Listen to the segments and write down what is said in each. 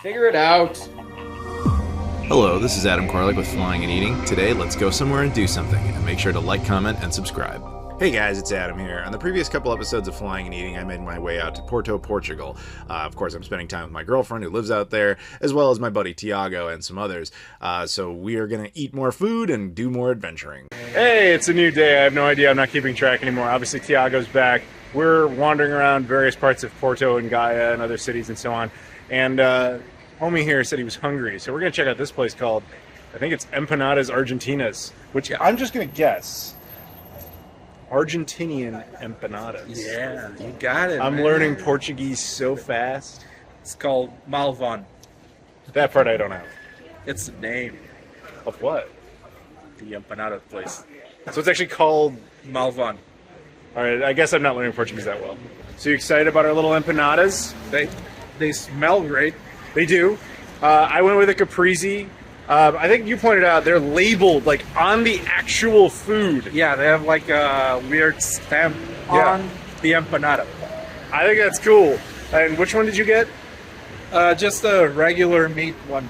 Figure it out. Hello, this is Adam Koralik with Flying and Eating. Today, let's go somewhere and do something, and make sure to like, comment, and subscribe. Hey guys, it's Adam here. On the previous couple episodes of Flying and Eating, I made my way out to Porto, Portugal. Of course, I'm spending time with my girlfriend who lives out there, as well as my buddy Tiago and some others. So we are going to eat more food and do more adventuring. Hey, it's a new day. I have no idea. I'm not keeping track anymore. Obviously, Tiago's back. We're wandering around various parts of Porto and Gaia and other cities and so on. And homie here said he was hungry. So we're going to check out this place called, I think it's Empanadas Argentinas, which I'm just going to guess. Argentinian empanadas. Yeah, you got it. I'm man. learning Portuguese so fast. It's called Malvan. That part I don't have. It's the name Of what? the empanada place. So it's actually called... Malvan. All right, I guess I'm not learning Portuguese that well. So you excited about our little empanadas? They smell great. They do. I went with a caprese. I think you pointed out they're labeled like on the actual food. Yeah, they have like a weird stamp on the empanada. I think that's cool. And which one did you get? Just a regular meat one.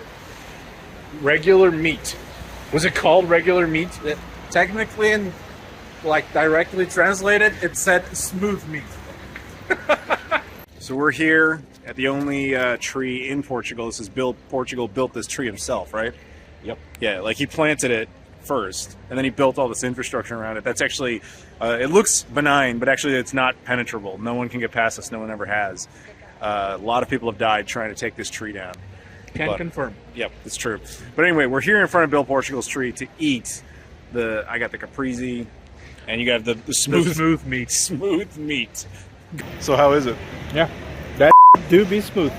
Regular meat. Was it called regular meat? Technically, and like directly translated, it said smooth meat. So we're here at the only tree in Portugal. This is Portugal built this tree himself, right? Yep. Yeah, like he planted it first, and then he built all this infrastructure around it. That's actually, it looks benign, but actually it's not penetrable. No one can get past this. No one ever has. A lot of people have died trying to take this tree down. Can confirm. Yep, it's true. But anyway, we're here in front of Bill Portugal's tree to eat I got the caprese, and you got the smooth meat. smooth meat. So how is it? Yeah, that do be smooth.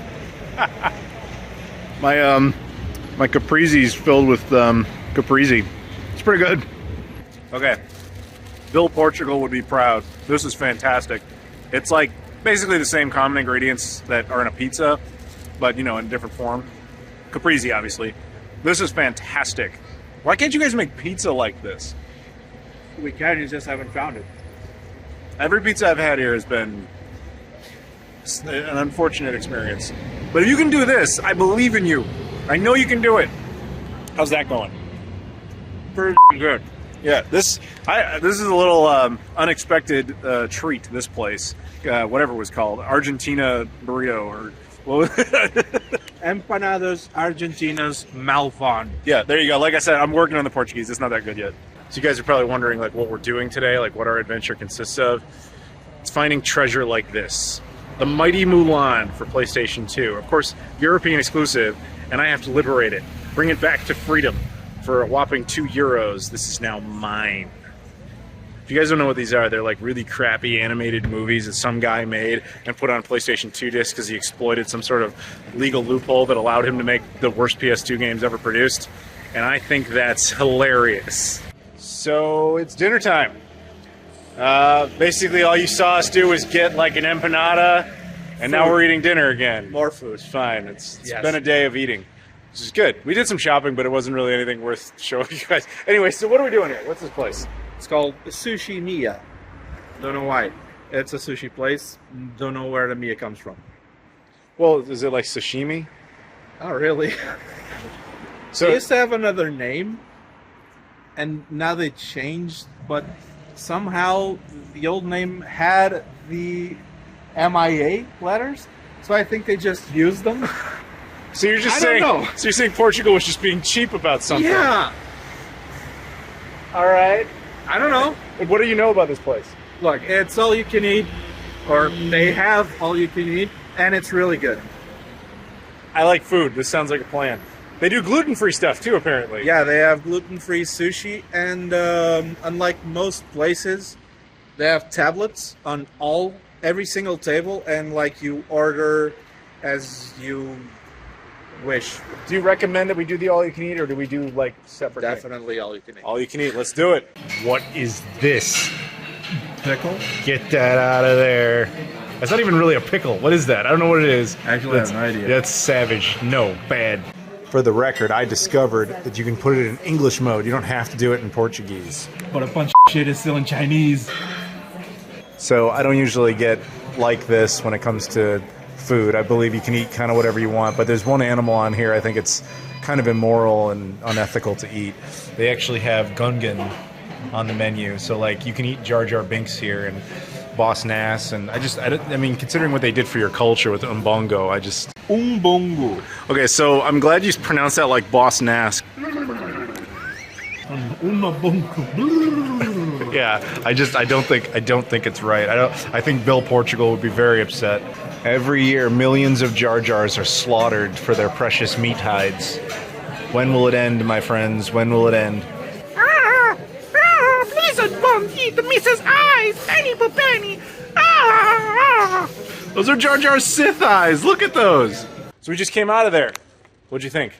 My caprese's filled with caprese. It's pretty good. Okay, Bill Portugal would be proud. This is fantastic. It's like basically the same common ingredients that are in a pizza, but you know, in a different form. Caprese, obviously. This is fantastic. Why can't you guys make pizza like this? We can, you just haven't found it. Every pizza I've had here has been an unfortunate experience. But if you can do this, I believe in you. I know you can do it. How's that going? Pretty good. Yeah, this is a little unexpected treat. This place, whatever it was called, Argentina burrito or what was it? Empanadas Argentinas Malvan. Yeah, there you go. Like I said, I'm working on the Portuguese. It's not that good yet. So you guys are probably wondering like what we're doing today, like what our adventure consists of. It's finding treasure like this. The Mighty Mulan for PlayStation 2. Of course, European exclusive, and I have to liberate it. Bring it back to freedom for a whopping €2. This is now mine. If you guys don't know what these are, they're like really crappy animated movies that some guy made and put on a PlayStation 2 disc because he exploited some sort of legal loophole that allowed him to make the worst PS2 games ever produced. And I think that's hilarious. So it's dinner time. Basically all you saw us do was get like an empanada, and now we're eating dinner again. More food. It's fine. It's been a day of eating, which is good. We did some shopping, but it wasn't really anything worth showing you guys. Anyway, so what are we doing here? What's this place? It's called Sushi Mia. Don't know why. It's a sushi place. Don't know where the Mia comes from. Well, is it like sashimi? Oh, really? So They used to have another name, and now they changed, but somehow the old name had the MIA letters, so I think they just used them. So you're just I saying? don't know. So you're saying Portugal was just being cheap about something? Yeah. All right. I don't know. What do you know about this place? Look, it's all you can eat, or they have all you can eat, and it's really good. I like food. This sounds like a plan. They do gluten-free stuff too, apparently. Yeah, they have gluten-free sushi, and unlike most places, they have tablets on every single table, and like you order as you wish. Do you recommend that we do the all-you-can-eat, or do we do like separate? Definitely all you can eat. All you can eat. Let's do it. What is this? Pickle? Get that out of there. That's not even really a pickle. What is that? I don't know what it is. Actually, I have no idea. That's savage. No, bad. For the record, I discovered that you can put it in English mode. You don't have to do it in Portuguese. But a bunch of shit is still in Chinese. So I don't usually get like this when it comes to food. I believe you can eat kind of whatever you want, but there's one animal on here I think it's kind of immoral and unethical to eat. They actually have Gungan on the menu, so like you can eat Jar Jar Binks here and Boss Nass, and I mean, considering what they did for your culture with Umbongo, Umbongo. Okay, so I'm glad you pronounced that like Boss Nass. Yeah, I don't think it's right. I think Bill Portugal would be very upset. Every year, millions of Jar Jars are slaughtered for their precious meat hides. When will it end, my friends? When will it end? Blizzard won't eat the Mrs. Eyes, penny for penny. Those are Jar Jar's Sith eyes. Look at those. So we just came out of there. What'd you think?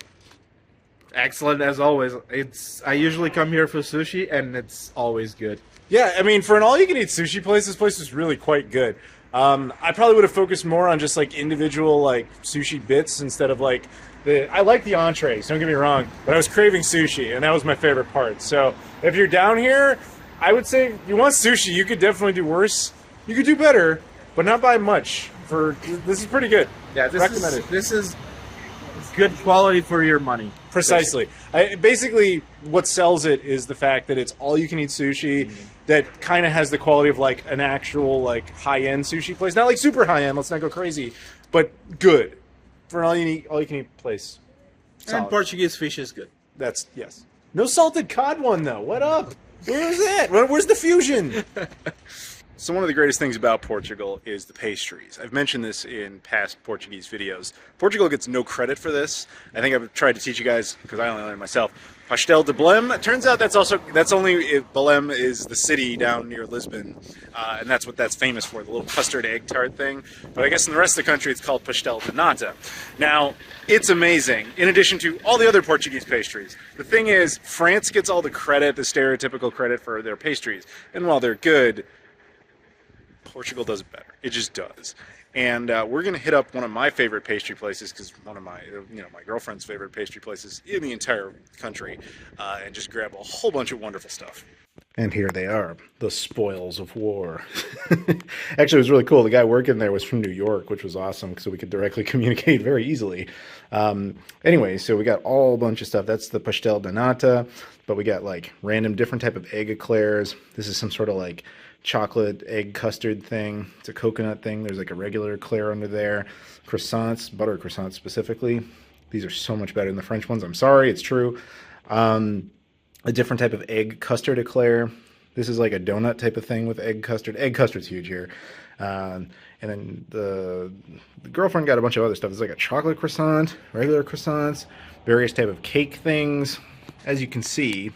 Excellent as always. I usually come here for sushi, and it's always good. Yeah, I mean, for an all-you-can-eat sushi place, this place is really quite good. I probably would have focused more on just like individual like sushi bits instead of like I like the entrees, don't get me wrong, but I was craving sushi, and that was my favorite part. So if you're down here, I would say if you want sushi, you could definitely do worse. You could do better, but not by much. This is pretty good. Yeah, this is good quality for your money. Precisely. Basically, what sells it is the fact that it's all-you-can-eat sushi that kind of has the quality of like an actual like high-end sushi place. Not like super high-end. Let's not go crazy, but good for an all-you-can-eat place. Solid. And Portuguese fish is good. That's yes. No salted cod one though. What up? Where's it? Where's the fusion? So one of the greatest things about Portugal is the pastries. I've mentioned this in past Portuguese videos. Portugal gets no credit for this. I think I've tried to teach you guys, because I only learned myself, Pastel de Belém. It turns out that's only Belém is the city down near Lisbon, and that's what that's famous for, the little custard egg tart thing. But I guess in the rest of the country it's called Pastel de Nata. Now, it's amazing, in addition to all the other Portuguese pastries. The thing is, France gets all the credit, the stereotypical credit for their pastries, and while they're good, Portugal does it better. It just does. And we're going to hit up one of my favorite pastry places, because one of my, my girlfriend's favorite pastry places in the entire country, and just grab a whole bunch of wonderful stuff. And here they are, the spoils of war. Actually, it was really cool. The guy working there was from New York, which was awesome, so we could directly communicate very easily. Anyway, so we got all a bunch of stuff. That's the pastel de nata, but we got like random different type of egg eclairs. This is some sort of like chocolate egg custard thing. It's a coconut thing. There's like a regular eclair under there. Croissants, butter croissants specifically. These are so much better than the French ones. I'm sorry, it's true. A different type of egg custard eclair. This is like a donut type of thing with egg custard. Egg custard's huge here. And then the girlfriend got a bunch of other stuff. It's like a chocolate croissant, regular croissants, various type of cake things. As you can see,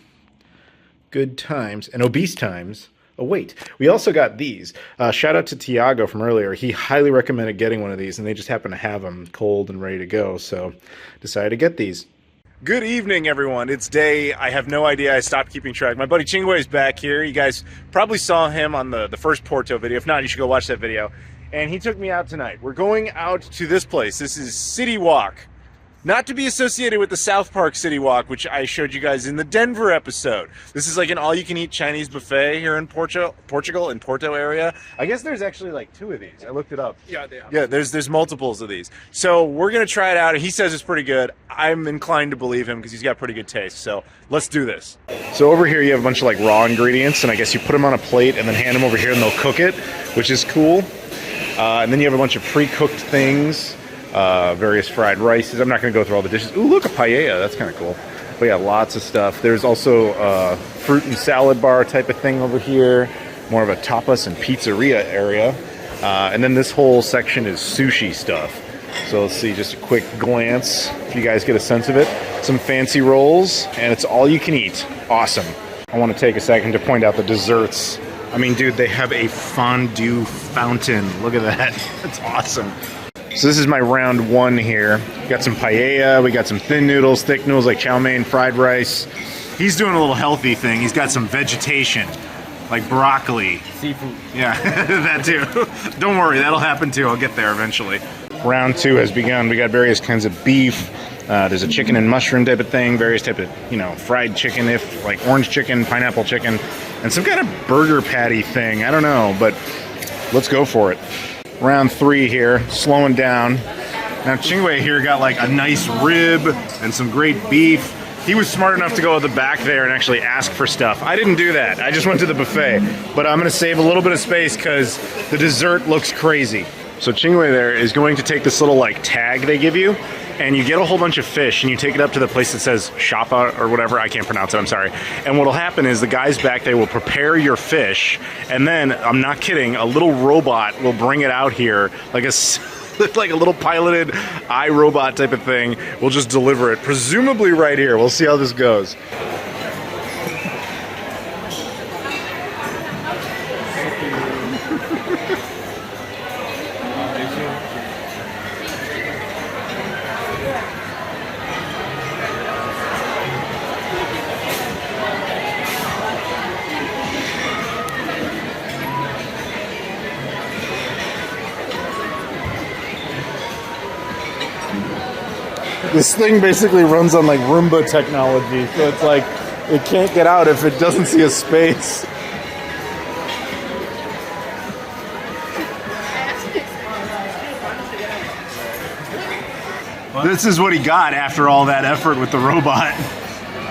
good times and obese times. Oh, wait. We also got these. Shout out to Tiago from earlier. He highly recommended getting one of these, and they just happen to have them cold and ready to go, so decided to get these. Good evening, everyone. It's day. I have no idea. I stopped keeping track. My buddy Chingwei is back here. You guys probably saw him on the first Porto video. If not, you should go watch that video. And he took me out tonight. We're going out to this place. This is City Walk. Not to be associated with the South Park City Walk, which I showed you guys in the Denver episode. This is like an all-you-can-eat Chinese buffet here in Portugal, in Porto area. I guess there's actually like 2 of these. I looked it up. Yeah, they are. Yeah, there's multiples of these. So we're going to try it out. He says it's pretty good. I'm inclined to believe him because he's got pretty good taste. So let's do this. So over here you have a bunch of like raw ingredients, and I guess you put them on a plate and then hand them over here and they'll cook it, which is cool. And then you have a bunch of pre-cooked things. Various fried rices. I'm not going to go through all the dishes. Ooh, look, a paella. That's kind of cool. But yeah, lots of stuff. There's also a fruit and salad bar type of thing over here. More of a tapas and pizzeria area. And then this whole section is sushi stuff. So let's see, just a quick glance if you guys get a sense of it. Some fancy rolls, and it's all you can eat. Awesome. I want to take a second to point out the desserts. I mean, dude, they have a fondue fountain. Look at that. That's awesome. So this is my round 1 here. We got some paella, we got some thin noodles, thick noodles like chow mein, fried rice. He's doing a little healthy thing. He's got some vegetation, like broccoli. Seafood. Yeah, that too. Don't worry, that'll happen too. I'll get there eventually. Round 2 has begun. We got various kinds of beef. There's a chicken and mushroom type of thing, various type of, fried chicken, if like orange chicken, pineapple chicken, and some kind of burger patty thing. I don't know, but let's go for it. round 3 here, slowing down. Now Chingwei here got like a nice rib and some great beef. He was smart enough to go to the back there and actually ask for stuff. I didn't do that. I just went to the buffet. But I'm gonna save a little bit of space because the dessert looks crazy. So Chingwei there is going to take this little like tag they give you, and you get a whole bunch of fish and you take it up to the place that says Shapa or whatever, I can't pronounce it, I'm sorry. And what'll happen is the guys back there will prepare your fish, and then, I'm not kidding, a little robot will bring it out here, like a like a little piloted iRobot type of thing. We'll just deliver it, presumably right here. We'll see how this goes. This thing basically runs on like Roomba technology, so it's like it can't get out if it doesn't see a space. This is what he got after all that effort with the robot.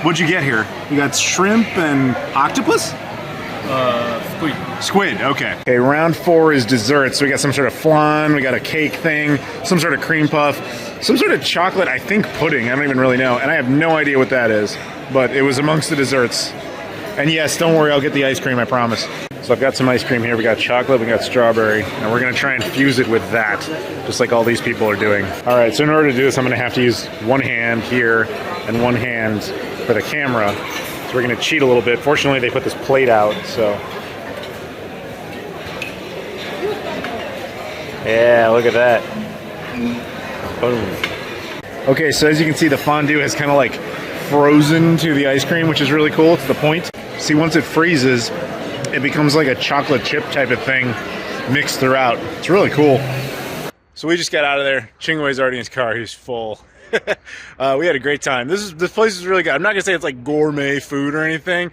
What'd you get here? You got shrimp and octopus? Squid. Squid, okay. Okay, round 4 is dessert. So we got some sort of flan, we got a cake thing, some sort of cream puff, some sort of chocolate, I think pudding, I don't even really know. And I have no idea what that is, but it was amongst the desserts. And yes, don't worry, I'll get the ice cream, I promise. So I've got some ice cream here. We got chocolate, we got strawberry, and we're gonna try and fuse it with that, just like all these people are doing. All right, so in order to do this, I'm gonna have to use one hand here and one hand for the camera. So we're gonna cheat a little bit. Fortunately, they put this plate out, so. Yeah, look at that. Boom. Okay, so as you can see, the fondue has kind of like frozen to the ice cream, which is really cool. It's the point. See, once it freezes, it becomes like a chocolate chip type of thing mixed throughout. It's really cool. So we just got out of there. Chingwei's already in his car. He's full. We had a great time. This place is really good. I'm not gonna say it's like gourmet food or anything,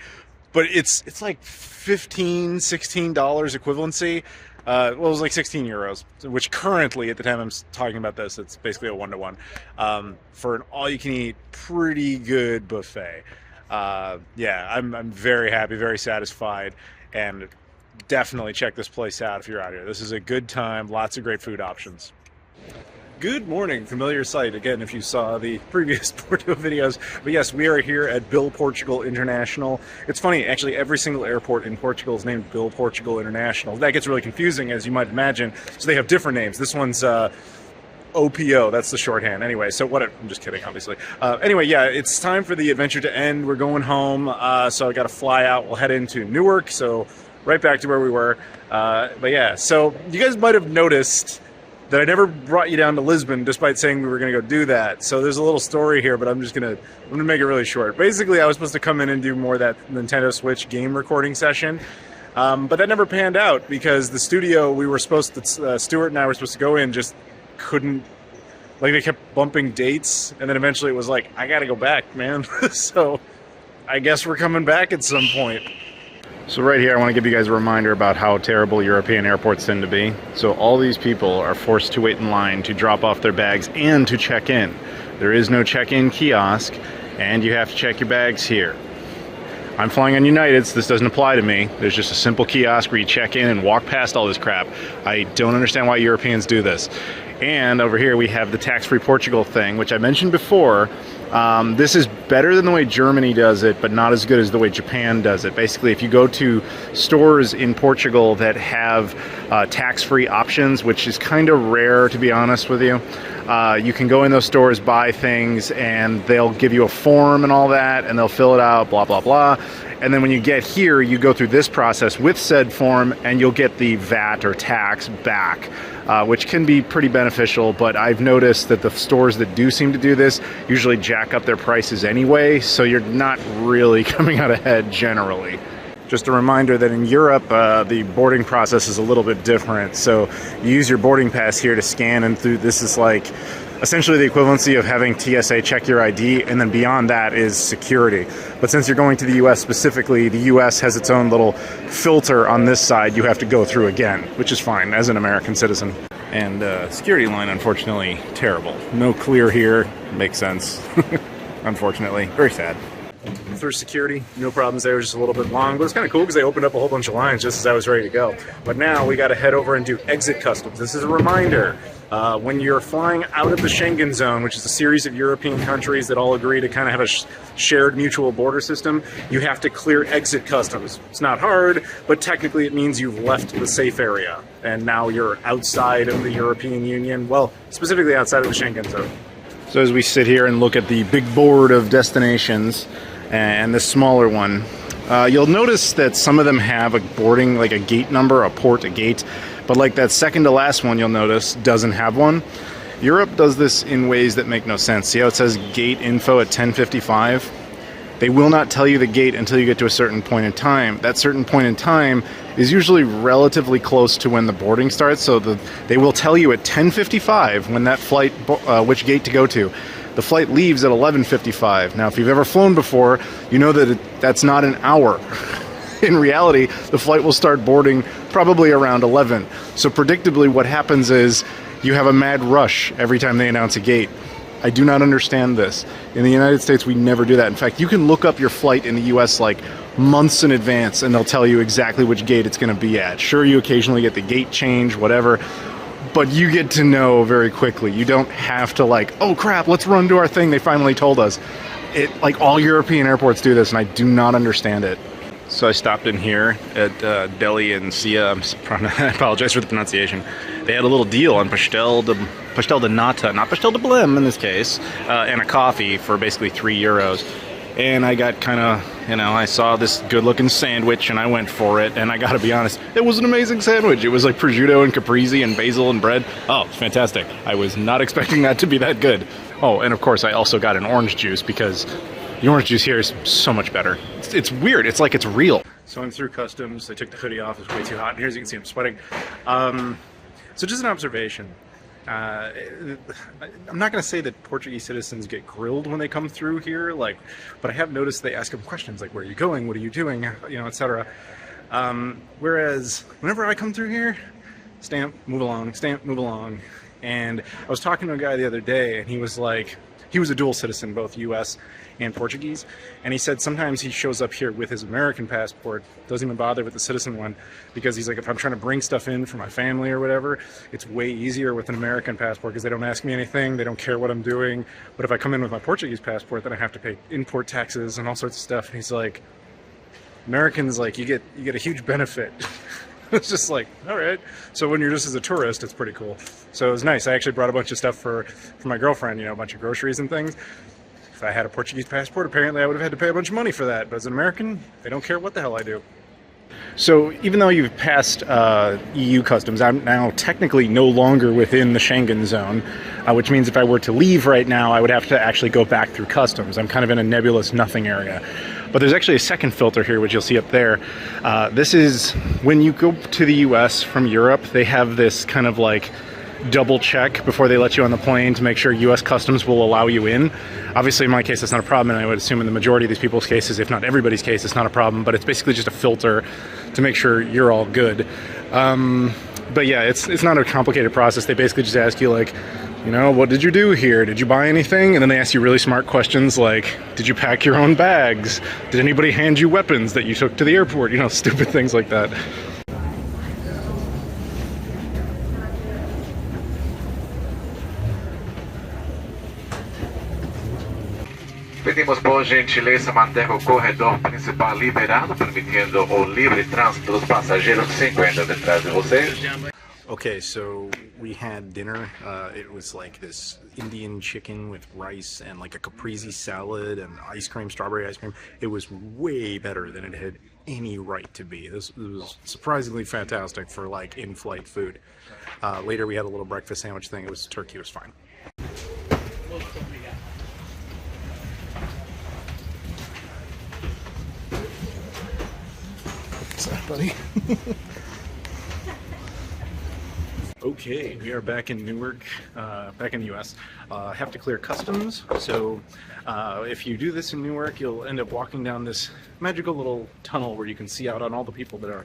but it's like $15, $16 equivalency. Well, it was like 16 euros, which currently, at the time I'm talking about this, it's basically a 1-to-1 for an all-you-can-eat, pretty good buffet. Yeah, I'm very happy, very satisfied, and definitely check this place out if you're out here. This is a good time, lots of great food options. Good morning, familiar sight, again, if you saw the previous Porto videos. But yes, we are here at Bill Portugal International. It's funny, actually, every single airport in Portugal is named Bill Portugal International. That gets really confusing, as you might imagine. So they have different names. This one's OPO, that's the shorthand. Anyway, so what? I'm just kidding, obviously. Anyway, yeah, it's time for the adventure to end. We're going home, so I got to fly out. We'll head into Newark, so right back to where we were. But yeah, so you guys might have noticed that I never brought you down to Lisbon, despite saying we were going to go do that. So there's a little story here, but I'm gonna make it really short. Basically, I was supposed to come in and do more of that Nintendo Switch game recording session, but that never panned out because the studio we were supposed to, Stuart and I were supposed to go in, just couldn't. Like, they kept bumping dates, and then eventually it was like, I gotta go back, man. So I guess we're coming back at some point. So right here, I want to give you guys a reminder about how terrible European airports tend to be. So all these people are forced to wait in line to drop off their bags and to check in. There is no check-in kiosk, and you have to check your bags here. I'm flying on United, so this doesn't apply to me. There's just a simple kiosk where you check in and walk past all this crap. I don't understand why Europeans do this. And over here we have the tax-free Portugal thing, which I mentioned before. This is better than the way Germany does it, but not as good as the way Japan does it. Basically, if you go to stores in Portugal that have tax-free options, which is kind of rare, to be honest with you, you can go in those stores, buy things, and they'll give you a form and all that, and they'll fill it out, blah, blah, blah. And then when you get here, you go through this process with said form, and you'll get the VAT or tax back, which can be pretty beneficial. But I've noticed that the stores that do seem to do this usually jack up their prices anyway, so you're not really coming out ahead generally. Just a reminder that in Europe, the boarding process is a little bit different. So you use your boarding pass here to scan, and through this is like essentially the equivalency of having TSA check your ID, and then beyond that is security. But since you're going to the US specifically, the US has its own little filter on this side you have to go through again, which is fine as an American citizen. And security line, unfortunately, terrible. No clear here. Makes sense. Unfortunately. Very sad. Through security, no problems there, just a little bit long, but it's kind of cool because they opened up a whole bunch of lines just as I was ready to go. But now we got to head over and do exit customs. This is a reminder. When you're flying out of the Schengen zone, which is a series of European countries that all agree to kind of have a shared mutual border system, you have to clear exit customs. It's not hard, but technically it means you've left the safe area, and now you're outside of the European Union, well, specifically outside of the Schengen zone. So as we sit here and look at the big board of destinations and the smaller one, you'll notice that some of them have a boarding, like a gate number, a port, a gate, but like that second to last one you'll notice doesn't have one. Europe does this in ways that make no sense. See how it says gate info at 10:55? They will not tell you the gate until you get to a certain point in time. That certain point in time is usually relatively close to when the boarding starts, so they will tell you at 10:55 when that flight, which gate to go to. The flight leaves at 11:55. Now, if you've ever flown before, you know that that's not an hour. In reality, the flight will start boarding probably around 11. So predictably, what happens is you have a mad rush every time they announce a gate. I do not understand this. In the United States, we never do that. In fact, you can look up your flight in the US like months in advance and they'll tell you exactly which gate it's going to be at. Sure, you occasionally get the gate change, whatever, but you get to know very quickly. You don't have to like, oh crap, let's run to our thing, they finally told us. Like all European airports do this and I do not understand it. So I stopped in here at Delhi and Sia. I apologize for the pronunciation. They had a little deal on pastel de nata, not pastel de blem in this case, and a coffee for basically €3. And I got kind of, I saw this good-looking sandwich and I went for it. And I got to be honest, it was an amazing sandwich. It was like prosciutto and caprese and basil and bread. Oh, it's fantastic. I was not expecting that to be that good. Oh, and of course I also got an orange juice because the orange juice here is so much better. It's weird. It's like it's real. So I'm through customs. I took the hoodie off. It's way too hot. And here, as you can see, I'm sweating. So just an observation. I'm not going to say that Portuguese citizens get grilled when they come through here, but I have noticed they ask them questions like, where are you going? What are you doing? Etc. Whereas whenever I come through here, stamp, move along. And I was talking to a guy the other day and he was like, he was a dual citizen, both US and Portuguese, and he said sometimes he shows up here with his American passport, doesn't even bother with the citizen one, because he's like, if I'm trying to bring stuff in for my family or whatever, it's way easier with an American passport because they don't ask me anything, they don't care what I'm doing. But if I come in with my Portuguese passport, then I have to pay import taxes and all sorts of stuff. And he's like, Americans, like, you get a huge benefit. It's just like, all right. So when you're just as a tourist, it's pretty cool. So it was nice. I actually brought a bunch of stuff for my girlfriend, a bunch of groceries and things. If I had a Portuguese passport, apparently I would have had to pay a bunch of money for that. But as an American, they don't care what the hell I do. So even though you've passed EU customs, I'm now technically no longer within the Schengen zone, which means if I were to leave right now, I would have to actually go back through customs. I'm kind of in a nebulous nothing area. But there's actually a second filter here, which you'll see up there. This is when you go to the US from Europe, they have this kind of like double check before they let you on the plane to make sure US customs will allow you in. Obviously in my case that's not a problem, and I would assume in the majority of these people's cases, if not everybody's case, it's not a problem, but it's basically just a filter to make sure you're all good. But yeah, it's not a complicated process. They basically just ask you like, what did you do here? Did you buy anything? And then they ask you really smart questions like, did you pack your own bags? Did anybody hand you weapons that you took to the airport? Stupid things like that. Pedimos por gentileza manter o corredor principal liberado, permitindo o livre trânsito dos passageiros que se encontram detrás de vocês. Okay, so we had dinner. It was like this Indian chicken with rice and like a caprese salad and ice cream, strawberry ice cream. It was way better than it had any right to be. This was surprisingly fantastic for like in-flight food. Later we had a little breakfast sandwich thing. It was turkey. It was fine. What's that, buddy? Okay, we are back in Newark, back in the U.S. Have to clear customs, so if you do this in Newark, you'll end up walking down this magical little tunnel where you can see out on all the people that are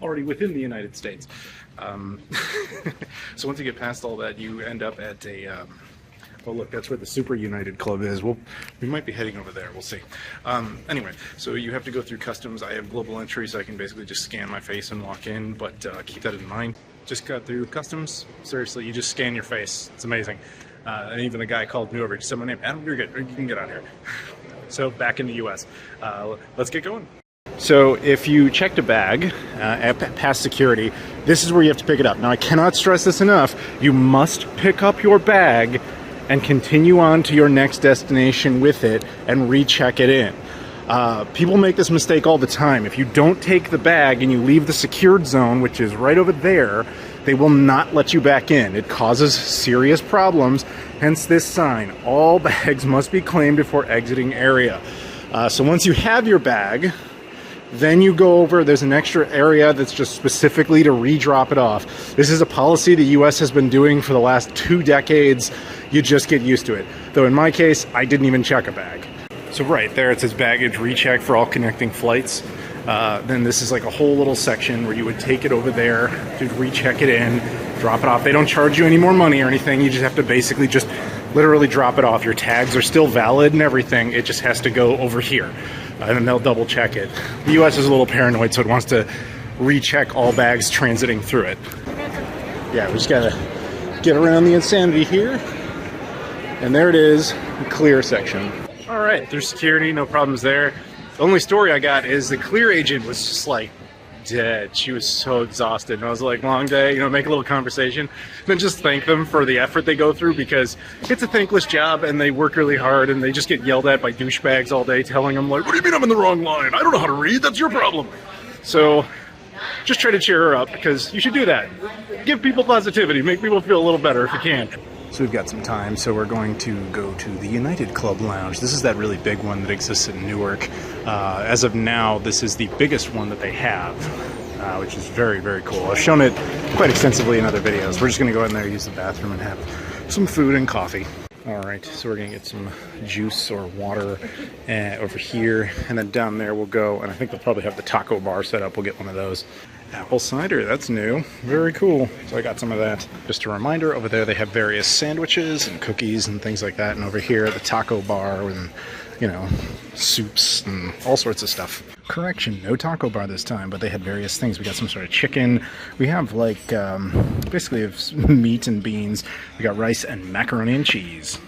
already within the United States. So once you get past all that, you end up at a... oh look, that's where the Super United Club is. We might be heading over there, we'll see. Anyway, so you have to go through customs. I have global entry, so I can basically just scan my face and walk in, but keep that in mind. Just got through customs. Seriously, you just scan your face. It's amazing. And even the guy called me over. He said my name. Adam, you're good. You can get out here. So back in the U.S. Let's get going. So if you checked a bag past security, this is where you have to pick it up. Now I cannot stress this enough. You must pick up your bag and continue on to your next destination with it and recheck it in. People make this mistake all the time. If you don't take the bag and you leave the secured zone, which is right over there, they will not let you back in. It causes serious problems, hence this sign. All bags must be claimed before exiting area. So once you have your bag, then you go over, there's an extra area that's just specifically to re-drop it off. This is a policy the US has been doing for the last 2 decades. You just get used to it. Though in my case, I didn't even check a bag. So right there it says baggage recheck for all connecting flights. Then this is like a whole little section where you would take it over there to recheck it in, drop it off. They don't charge you any more money or anything. You just have to basically just literally drop it off. Your tags are still valid and everything. It just has to go over here. And then they'll double check it. The US is a little paranoid, so it wants to recheck all bags transiting through it. Yeah, we just gotta get around the insanity here. And there it is, the clear section. All right, there's security, no problems there. The only story I got is the clear agent was just like dead. She was so exhausted. And I was like, long day, you know, make a little conversation. Then just thank them for the effort they go through, because it's a thankless job and they work really hard and they just get yelled at by douchebags all day telling them like, what do you mean I'm in the wrong line? I don't know how to read, that's your problem. So just try to cheer her up, because you should do that. Give people positivity, make people feel a little better if you can. So we've got some time, so we're going to go to the United Club Lounge. This is that really big one that exists in Newark. As of now, this is the biggest one that they have, which is very, very cool. I've shown it quite extensively in other videos. We're just going to go in there, use the bathroom, and have some food and coffee. All right, so we're going to get some juice or water over here, and then down there we'll go, and I think they'll probably have the taco bar set up. We'll get one of those. Apple cider, that's new. Very cool. So I got some of that. Just a reminder, over there they have various sandwiches and cookies and things like that. And over here, the taco bar and, you know, soups and all sorts of stuff. Correction, no taco bar this time, but they had various things. We got some sort of chicken. We have like, basically meat and beans. We got rice and macaroni and cheese.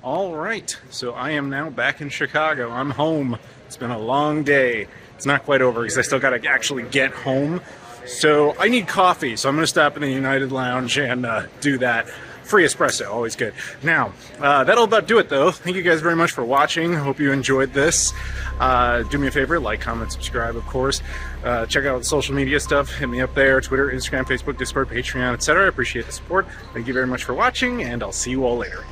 All right, so I am now back in Chicago. I'm home. It's been a long day. It's not quite over because I still got to actually get home. So I need coffee, so I'm going to stop in the United Lounge and do that. Free espresso, always good. Now, that'll about do it though. Thank you guys very much for watching. Hope you enjoyed this. Do me a favor, like, comment, subscribe, of course. Check out the social media stuff. Hit me up there, Twitter, Instagram, Facebook, Discord, Patreon, etc. I appreciate the support. Thank you very much for watching, and I'll see you all later.